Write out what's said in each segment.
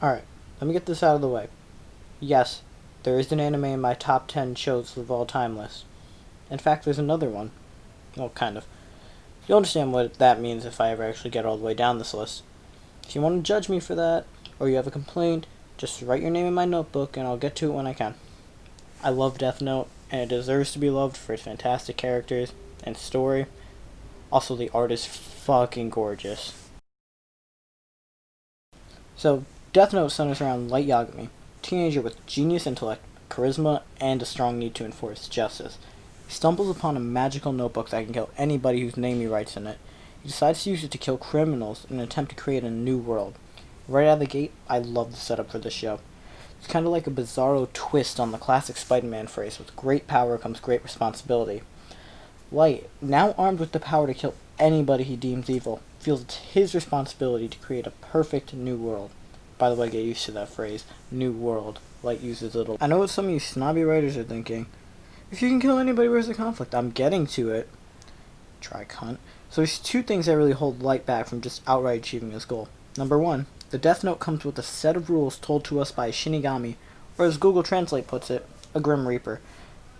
Alright, let me get this out of the way. Yes, there is an anime in my top 10 shows of all time list. In fact, there's another one. Well, kind of. You'll understand what that means if I ever actually get all the way down this list. If you want to judge me for that, or you have a complaint, just write your name in my notebook and I'll get to it when I can. I love Death Note, and it deserves to be loved for its fantastic characters and story. Also, the art is fucking gorgeous. So, Death Note centers around Light Yagami, a teenager with genius intellect, charisma, and a strong need to enforce justice. He stumbles upon a magical notebook that can kill anybody whose name he writes in it. He decides to use it to kill criminals in an attempt to create a new world. Right out of the gate, I love the setup for this show. It's kind of like a bizarro twist on the classic Spider-Man phrase, with great power comes great responsibility. Light, now armed with the power to kill anybody he deems evil, feels it's his responsibility to create a perfect new world. By the way, get used to that phrase, new world. Light uses it. I know what some of you snobby writers are thinking. If you can kill anybody, where's the conflict? I'm getting to it. Try cunt. So there's two things that really hold Light back from just outright achieving his goal. Number one, the Death Note comes with a set of rules told to us by a Shinigami, or as Google Translate puts it, a Grim Reaper.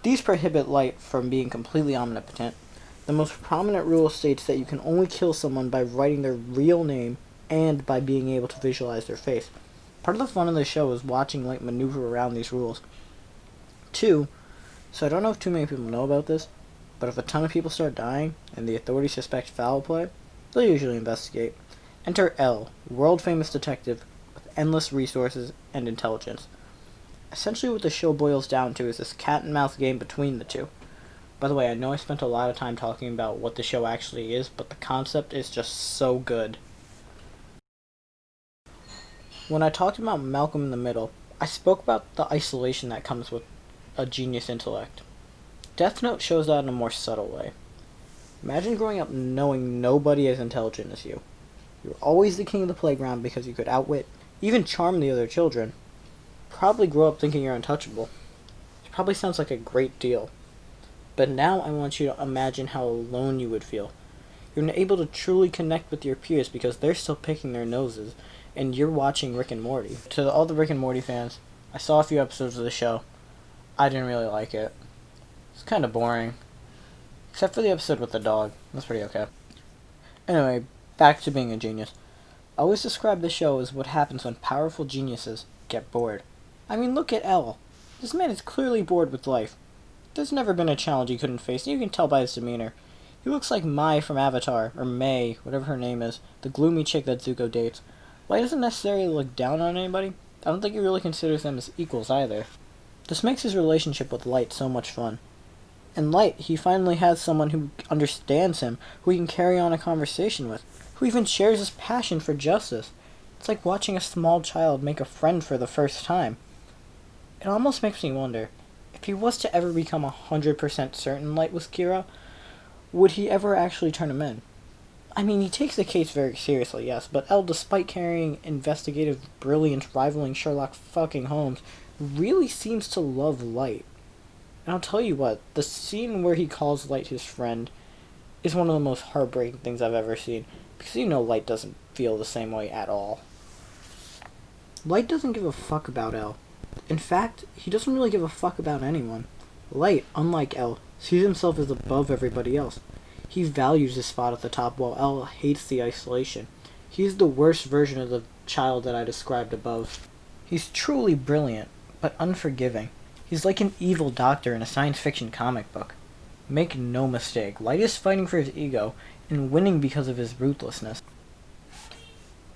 These prohibit Light from being completely omnipotent. The most prominent rule states that you can only kill someone by writing their real name and by being able to visualize their face. Part of the fun of the show is watching Light maneuver around these rules. Two, so I don't know if too many people know about this, but if a ton of people start dying and the authorities suspect foul play, they'll usually investigate. Enter L, world-famous detective with endless resources and intelligence. Essentially what the show boils down to is this cat-and-mouse game between the two. By the way, I know I spent a lot of time talking about what the show actually is, but the concept is just so good. When I talked about Malcolm in the Middle, I spoke about the isolation that comes with a genius intellect. Death Note shows that in a more subtle way. Imagine growing up knowing nobody as intelligent as you. You're always the king of the playground because you could outwit, even charm the other children. Probably grow up thinking you're untouchable. It probably sounds like a great deal. But now I want you to imagine how alone you would feel. You're not able to truly connect with your peers because they're still picking their noses, and you're watching Rick and Morty. To all the Rick and Morty fans, I saw a few episodes of the show. I didn't really like it. It's kind of boring. Except for the episode with the dog. That's pretty okay. Anyway, back to being a genius. I always describe the show as what happens when powerful geniuses get bored. I mean, look at L. This man is clearly bored with life. There's never been a challenge he couldn't face, and you can tell by his demeanor. He looks like Mai from Avatar, or May, whatever her name is, the gloomy chick that Zuko dates. Light doesn't necessarily look down on anybody. I don't think he really considers them as equals either. This makes his relationship with Light so much fun. In Light, he finally has someone who understands him, who he can carry on a conversation with, who even shares his passion for justice. It's like watching a small child make a friend for the first time. It almost makes me wonder, if he was to ever become 100% certain Light was Kira, would he ever actually turn him in? I mean, he takes the case very seriously, yes, but L, despite carrying investigative brilliance rivaling Sherlock fucking Holmes, really seems to love Light. And I'll tell you what, the scene where he calls Light his friend is one of the most heartbreaking things I've ever seen, because you know Light doesn't feel the same way at all. Light doesn't give a fuck about L. In fact, he doesn't really give a fuck about anyone. Light, unlike L, sees himself as above everybody else. He values his spot at the top while L hates the isolation. He's the worst version of the child that I described above. He's truly brilliant, but unforgiving. He's like an evil doctor in a science fiction comic book. Make no mistake, Light is fighting for his ego and winning because of his ruthlessness.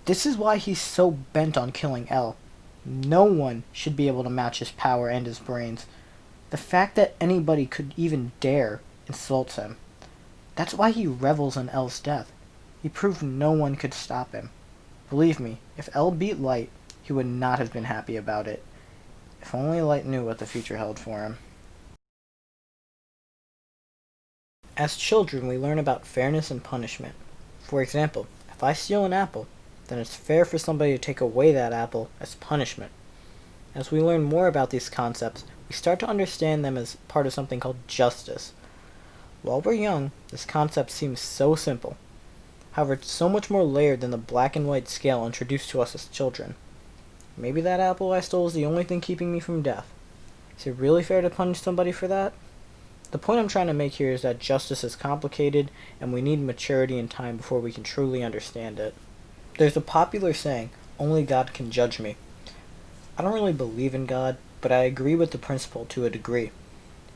This is why he's so bent on killing L. No one should be able to match his power and his brains. The fact that anybody could even dare insults him. That's why he revels in L's death. He proved no one could stop him. Believe me, if L beat Light, he would not have been happy about it. If only Light knew what the future held for him. As children, we learn about fairness and punishment. For example, if I steal an apple, then it's fair for somebody to take away that apple as punishment. As we learn more about these concepts, we start to understand them as part of something called justice. While we're young, this concept seems so simple. However, it's so much more layered than the black and white scale introduced to us as children. Maybe that apple I stole is the only thing keeping me from death. Is it really fair to punish somebody for that? The point I'm trying to make here is that justice is complicated, and we need maturity and time before we can truly understand it. There's a popular saying, only God can judge me. I don't really believe in God, but I agree with the principle to a degree.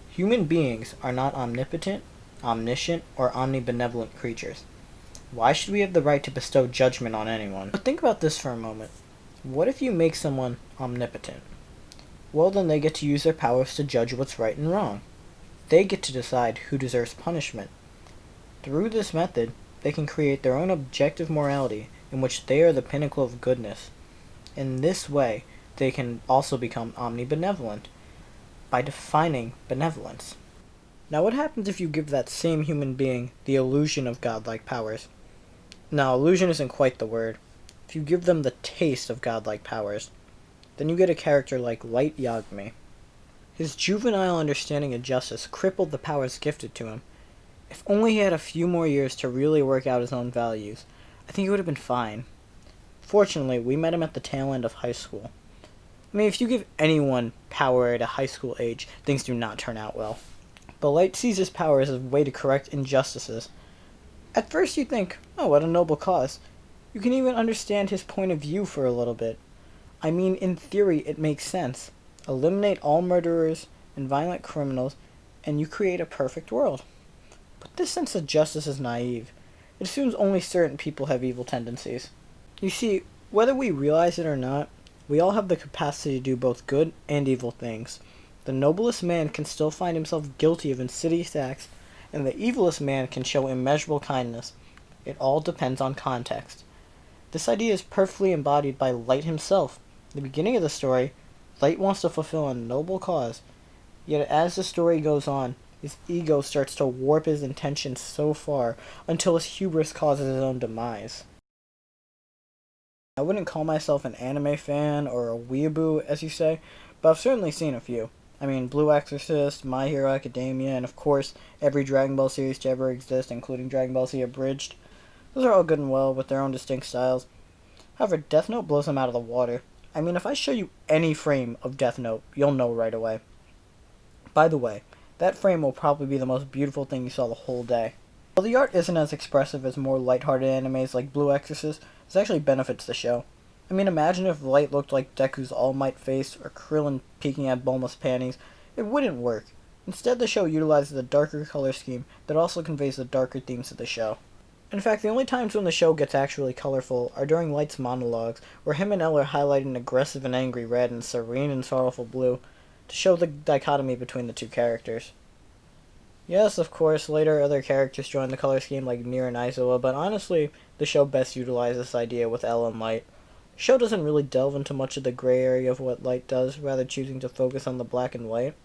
Human beings are not omnipotent, omniscient, or omnibenevolent creatures. Why should we have the right to bestow judgment on anyone? But think about this for a moment. What if you make someone omnipotent? Well, then they get to use their powers to judge what's right and wrong. They get to decide who deserves punishment. Through this method, they can create their own objective morality in which they are the pinnacle of goodness. In this way, they can also become omnibenevolent by defining benevolence. Now, what happens if you give that same human being the illusion of godlike powers? Now, illusion isn't quite the word. If you give them the taste of godlike powers, then you get a character like Light Yagami. His juvenile understanding of justice crippled the powers gifted to him. If only he had a few more years to really work out his own values, I think he would have been fine. Fortunately, we met him at the tail end of high school. I mean, if you give anyone power at a high school age, things do not turn out well. But Light sees his power as a way to correct injustices. At first you think, oh, what a noble cause. You can even understand his point of view for a little bit. I mean, in theory, it makes sense. Eliminate all murderers and violent criminals, and you create a perfect world. But this sense of justice is naive. It assumes only certain people have evil tendencies. You see, whether we realize it or not, we all have the capacity to do both good and evil things. The noblest man can still find himself guilty of insidious acts, and the evilest man can show immeasurable kindness. It all depends on context. This idea is perfectly embodied by Light himself. At the beginning of the story, Light wants to fulfill a noble cause, yet as the story goes on, his ego starts to warp his intentions so far until his hubris causes his own demise. I wouldn't call myself an anime fan or a weeaboo, as you say, but I've certainly seen a few. I mean, Blue Exorcist, My Hero Academia, and of course, every Dragon Ball series to ever exist, including Dragon Ball Z Abridged. Those are all good and well, with their own distinct styles. However, Death Note blows them out of the water. I mean, if I show you any frame of Death Note, you'll know right away. By the way, that frame will probably be the most beautiful thing you saw the whole day. While the art isn't as expressive as more lighthearted animes like Blue Exorcist, this actually benefits the show. I mean, imagine if Light looked like Deku's All Might face or Krillin peeking at Bulma's panties. It wouldn't work. Instead, the show utilizes a darker color scheme that also conveys the darker themes of the show. In fact, the only times when the show gets actually colorful are during Light's monologues, where him and Elle are highlighting an aggressive and angry red and serene and sorrowful blue, to show the dichotomy between the two characters. Yes, of course, later other characters join the color scheme like Nier and Aizawa, but honestly, the show best utilizes this idea with Elle and Light. The show doesn't really delve into much of the gray area of what Light does, rather choosing to focus on the black and white.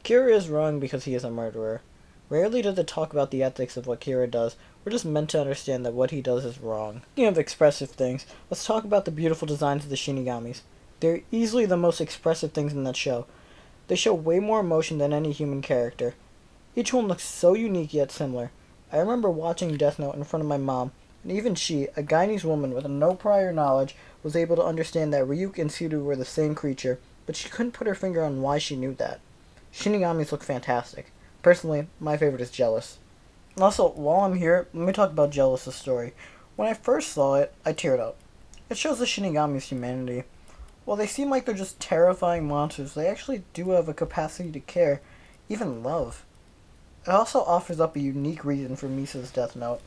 Kira is wrong because he is a murderer. Rarely does it talk about the ethics of what Kira does. We're just meant to understand that what he does is wrong. Speaking of expressive things, let's talk about the beautiful designs of the Shinigamis. They're easily the most expressive things in that show. They show way more emotion than any human character. Each one looks so unique yet similar. I remember watching Death Note in front of my mom, and even she, a Guyanese woman with no prior knowledge, was able to understand that Ryuk and Tsuru were the same creature, but she couldn't put her finger on why she knew that. Shinigamis look fantastic. Personally, my favorite is Jealous. And also, while I'm here, let me talk about Jealous' story. When I first saw it, I teared up. It shows the Shinigami's humanity. While they seem like they're just terrifying monsters, they actually do have a capacity to care, even love. It also offers up a unique reason for Misa's Death Note.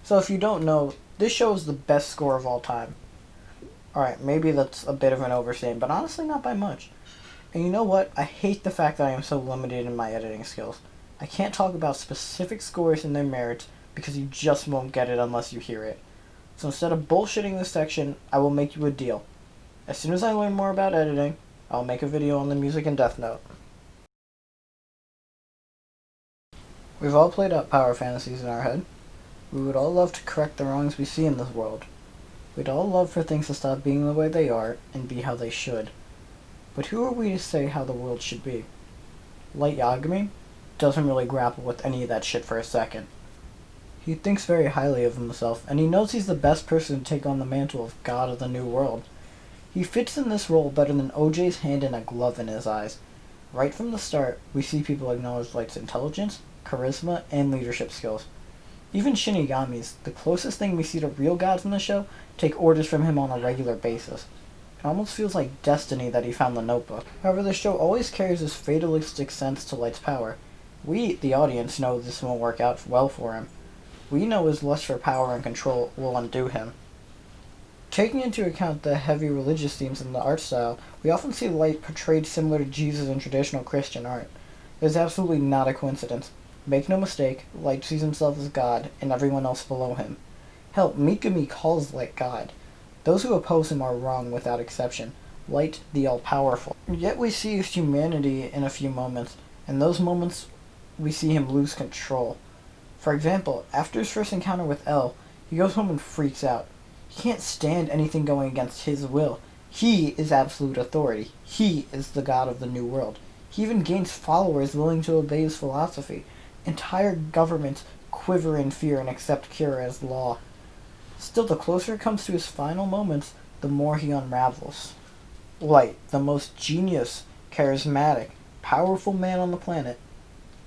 So if you don't know, this show is the best score of all time. Alright, maybe that's a bit of an overstatement, but honestly not by much. And you know what? I hate the fact that I am so limited in my editing skills. I can't talk about specific scores and their merits because you just won't get it unless you hear it. So instead of bullshitting this section, I will make you a deal. As soon as I learn more about editing, I'll make a video on the music in Death Note. We've all played out power fantasies in our head. We would all love to correct the wrongs we see in this world. We'd all love for things to stop being the way they are and be how they should. But who are we to say how the world should be? Light Yagami doesn't really grapple with any of that shit for a second. He thinks very highly of himself, and he knows he's the best person to take on the mantle of God of the New World. He fits in this role better than OJ's hand in a glove in his eyes. Right from the start, we see people acknowledge Light's intelligence, charisma, and leadership skills. Even Shinigamis, the closest thing we see to real gods in the show, take orders from him on a regular basis. It almost feels like destiny that he found the notebook. However, the show always carries this fatalistic sense to Light's power. We, the audience, know this won't work out well for him. We know his lust for power and control will undo him. Taking into account the heavy religious themes in the art style, we often see Light portrayed similar to Jesus in traditional Christian art. It is absolutely not a coincidence. Make no mistake, Light sees himself as God and everyone else below him. Hell, Mikami calls Light God. Those who oppose him are wrong without exception. Light, the all-powerful. Yet we see his humanity in a few moments. In those moments, we see him lose control. For example, after his first encounter with L, he goes home and freaks out. He can't stand anything going against his will. He is absolute authority. He is the god of the New World. He even gains followers willing to obey his philosophy. Entire governments quiver in fear and accept Kira as law. Still, the closer it comes to his final moments, the more he unravels. Light, the most genius, charismatic, powerful man on the planet,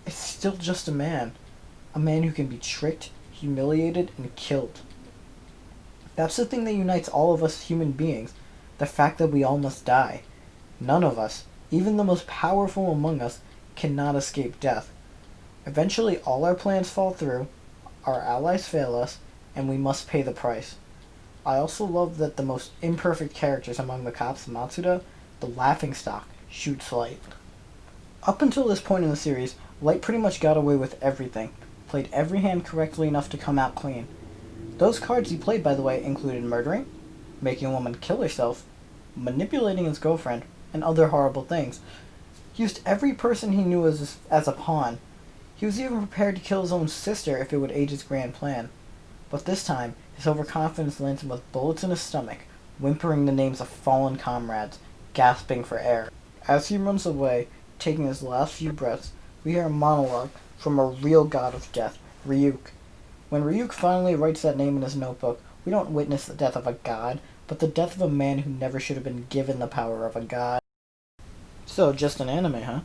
is still just a man. A man who can be tricked, humiliated, and killed. That's the thing that unites all of us human beings, the fact that we all must die. None of us, even the most powerful among us, cannot escape death. Eventually all our plans fall through, our allies fail us, and we must pay the price. I also love that the most imperfect characters among the cops, Matsuda, the laughingstock, shoots Light. Up until this point in the series, Light pretty much got away with everything, played every hand correctly enough to come out clean. Those cards he played, by the way, included murdering, making a woman kill herself, manipulating his girlfriend, and other horrible things. He used every person he knew as a pawn. He was even prepared to kill his own sister if it would aid his grand plan. But this time, his overconfidence lands him with bullets in his stomach, whimpering the names of fallen comrades, gasping for air. As he runs away, taking his last few breaths, we hear a monologue from a real god of death, Ryuk. When Ryuk finally writes that name in his notebook, we don't witness the death of a god, but the death of a man who never should have been given the power of a god. So, just an anime, huh?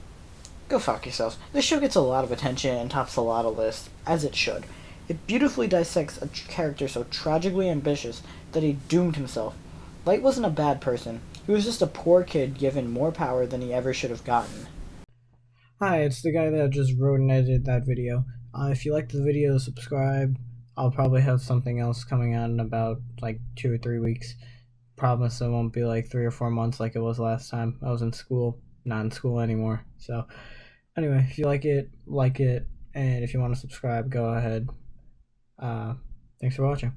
Go fuck yourselves. This show gets a lot of attention and tops a lot of lists, as it should. It beautifully dissects a character so tragically ambitious that he doomed himself. Light wasn't a bad person. He was just a poor kid given more power than he ever should have gotten. Hi, it's the guy that just wrote and edited that video. If you liked the video, subscribe. I'll probably have something else coming out in about like 2 or 3 weeks. Promise it won't be like 3 or 4 months like it was last time. I was in school, not in school anymore. So anyway, if you like it, and if you want to subscribe, go ahead. Thanks for watching.